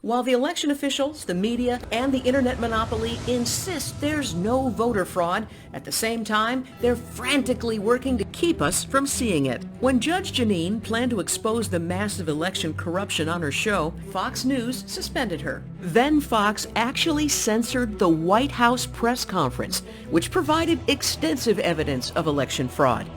While the election officials, the media, and the internet monopoly insist there's no voter fraud, at the same time, they're frantically working to keep us from seeing it. When Judge Jeanine planned to expose the massive election corruption on her show, Fox News suspended her. Then Fox actually censored the White House press conference, which provided extensive evidence of election fraud.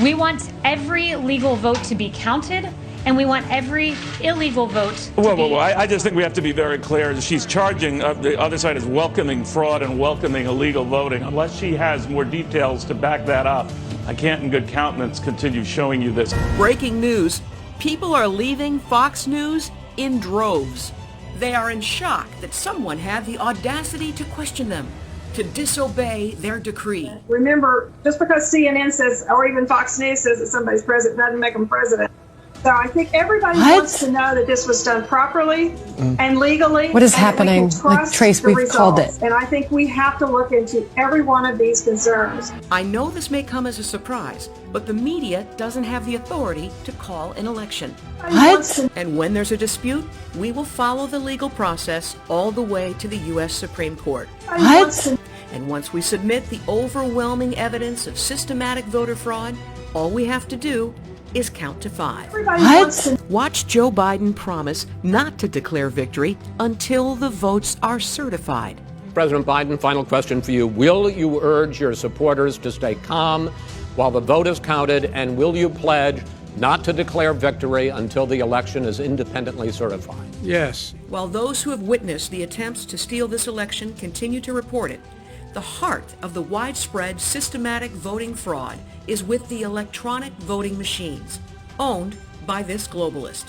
We want every legal vote to be counted, and we want every illegal vote to be... I just think we have to be very clear. She's charging, the other side is welcoming fraud and welcoming illegal voting. Unless she has more details to back that up, I can't in good countenance continue showing you this. Breaking news. People are leaving Fox News in droves. They are in shock that someone had the audacity to question them, to disobey their decree. Remember, just because CNN says, or even Fox News says that somebody's president doesn't make them president. So I think everybody wants to know that this was done properly and legally. What is happening? Like, Trace, we've called it. And I think we have to look into every one of these concerns. I know this may come as a surprise, but the media doesn't have the authority to call an election. What? And when there's a dispute, we will follow the legal process all the way to the U.S. Supreme Court. What? And once we submit the overwhelming evidence of systematic voter fraud, all we have to do is count to 5. What? Watch Joe Biden promise not to declare victory until the votes are certified. President Biden, final question for you. Will you urge your supporters to stay calm while the vote is counted, and will you pledge not to declare victory until the election is independently certified? Yes. While those who have witnessed the attempts to steal this election continue to report it, the heart of the widespread systematic voting fraud is with the electronic voting machines, owned by this globalist.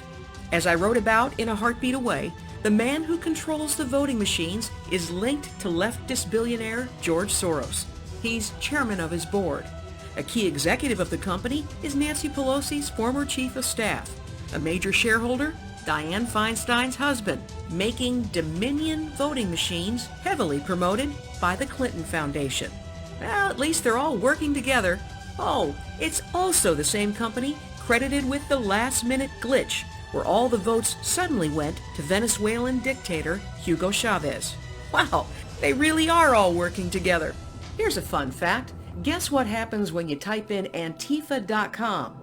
As I wrote about in A Heartbeat Away, the man who controls the voting machines is linked to leftist billionaire George Soros. He's chairman of his board. A key executive of the company is Nancy Pelosi's former chief of staff. A major shareholder, Dianne Feinstein's husband, making Dominion voting machines heavily promoted by the Clinton Foundation. Well, at least they're all working together. Oh, it's also the same company credited with the last-minute glitch, where all the votes suddenly went to Venezuelan dictator Hugo Chavez. Wow, they really are all working together. Here's a fun fact. Guess what happens when you type in Antifa.com?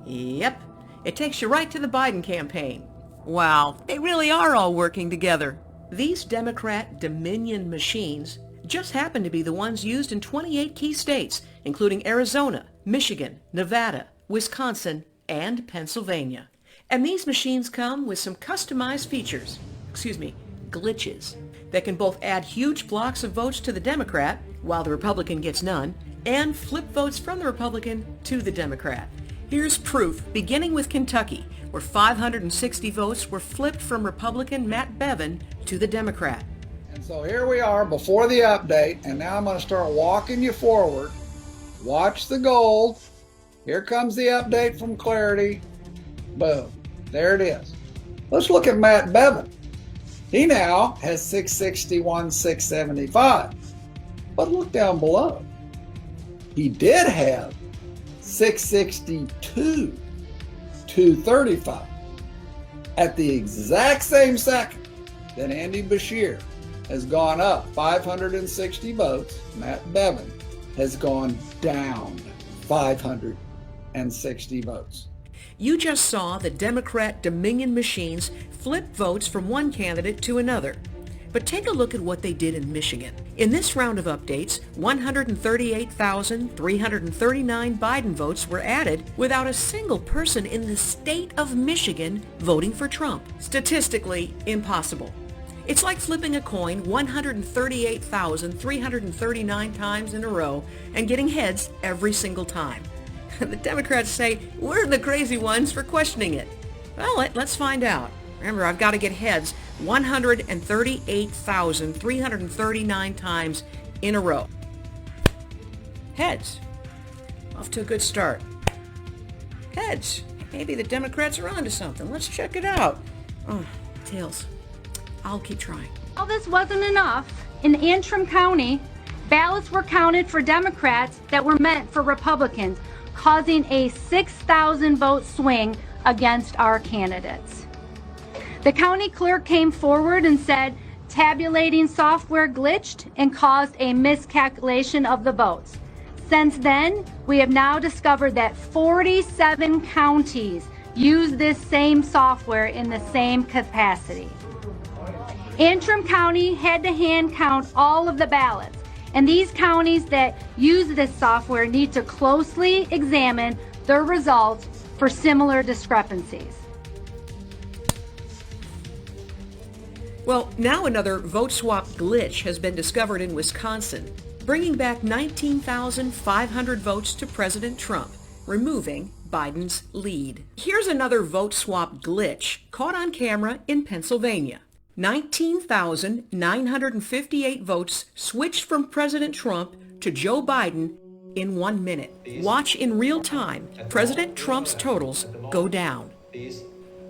Yep, it takes you right to the Biden campaign. Wow, they really are all working together. These Democrat Dominion machines just happen to be the ones used in 28 key states, including Arizona, Michigan, Nevada, Wisconsin, and Pennsylvania. And these machines come with some customized features, glitches, that can both add huge blocks of votes to the Democrat, while the Republican gets none, and flip votes from the Republican to the Democrat. Here's proof, beginning with Kentucky, where 560 votes were flipped from Republican Matt Bevin to the Democrat. And so here we are before the update, and now I'm going to start walking you forward. Watch the gold. Here comes the update from Clarity. Boom. There it is. Let's look at Matt Bevin. He now has 661, 675. But look down below. He did have 662, 235. At the exact same second that Andy Beshear has gone up 560 votes, Matt Bevin has gone down 560 votes. You just saw the Democrat Dominion machines flip votes from one candidate to another. But take a look at what they did in Michigan. In this round of updates, 138,339 Biden votes were added without a single person in the state of Michigan voting for Trump. Statistically impossible. It's like flipping a coin 138,339 times in a row and getting heads every single time. The Democrats say we're the crazy ones for questioning it. Well, let's find out. Remember, I've got to get heads 138,339 times in a row. Heads. Off to a good start. Heads. Maybe the Democrats are onto something. Let's check it out. Oh, tails. I'll keep trying. Well, this wasn't enough. In Antrim County, ballots were counted for Democrats that were meant for Republicans, causing a 6,000 vote swing against our candidates. The county clerk came forward and said tabulating software glitched and caused a miscalculation of the votes. Since then, we have now discovered that 47 counties use this same software in the same capacity. Antrim County had to hand count all of the ballots, and these counties that use this software need to closely examine their results for similar discrepancies. Well, now another vote swap glitch has been discovered in Wisconsin, bringing back 19,500 votes to President Trump, removing Biden's lead. Here's another vote swap glitch caught on camera in Pennsylvania. 19,958 votes switched from President Trump to Joe Biden in 1 minute. Watch in real time President Trump's totals go down.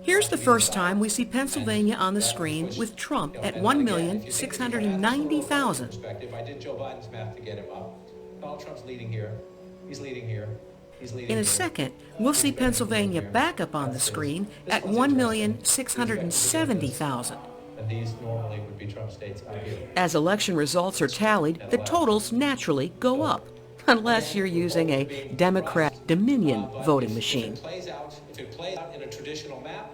Here's the first time we see Pennsylvania on the screen with Trump at 1,690,000. I did Joe Biden's math to get him up. Donald Trump's leading here. He's leading here. He's leading In a second, we'll see Pennsylvania back up on the screen at 1,670,000. And these normally would be Trump states out here. As election results are tallied, the totals naturally go up, unless you're using a Democrat Dominion voting machine. If it plays out in a traditional map,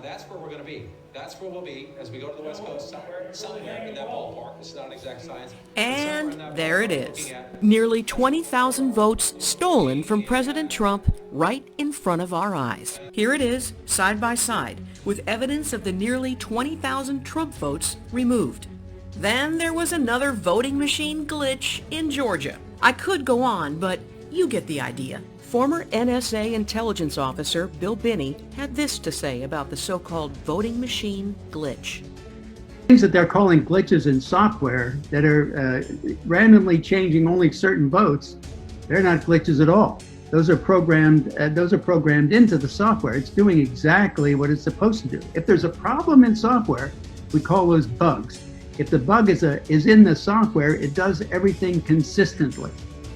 that's where we're going to be. That's where we'll be as we go to the West Coast, somewhere in that ballpark. It's not an exact science. And there it is. Nearly 20,000 votes stolen from President Trump right in front of our eyes. Here it is, side by side, with evidence of the nearly 20,000 Trump votes removed. Then there was another voting machine glitch in Georgia. I could go on, but you get the idea. Former NSA intelligence officer Bill Binney had this to say about the so-called voting machine glitch. Things that they're calling glitches in software that are randomly changing only certain votes, they're not glitches at all. Those are programmed into the software. It's doing exactly what it's supposed to do. If there's a problem in software, we call those bugs. If the bug is in the software, it does everything consistently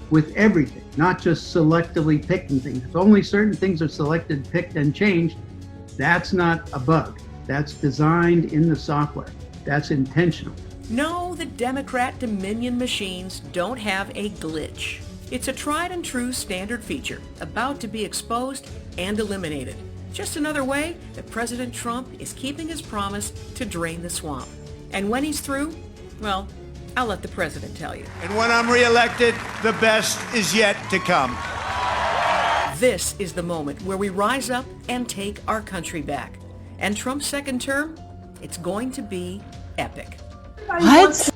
with everything, not just selectively picking things. If only certain things are selected, picked, and changed, that's not a bug. That's designed in the software. That's intentional. No, the Democrat Dominion machines don't have a glitch. It's a tried and true standard feature about to be exposed and eliminated. Just another way that President Trump is keeping his promise to drain the swamp. And when he's through, well, I'll let the president tell you. And when I'm reelected, the best is yet to come. This is the moment where we rise up and take our country back. And Trump's second term, it's going to be epic. What?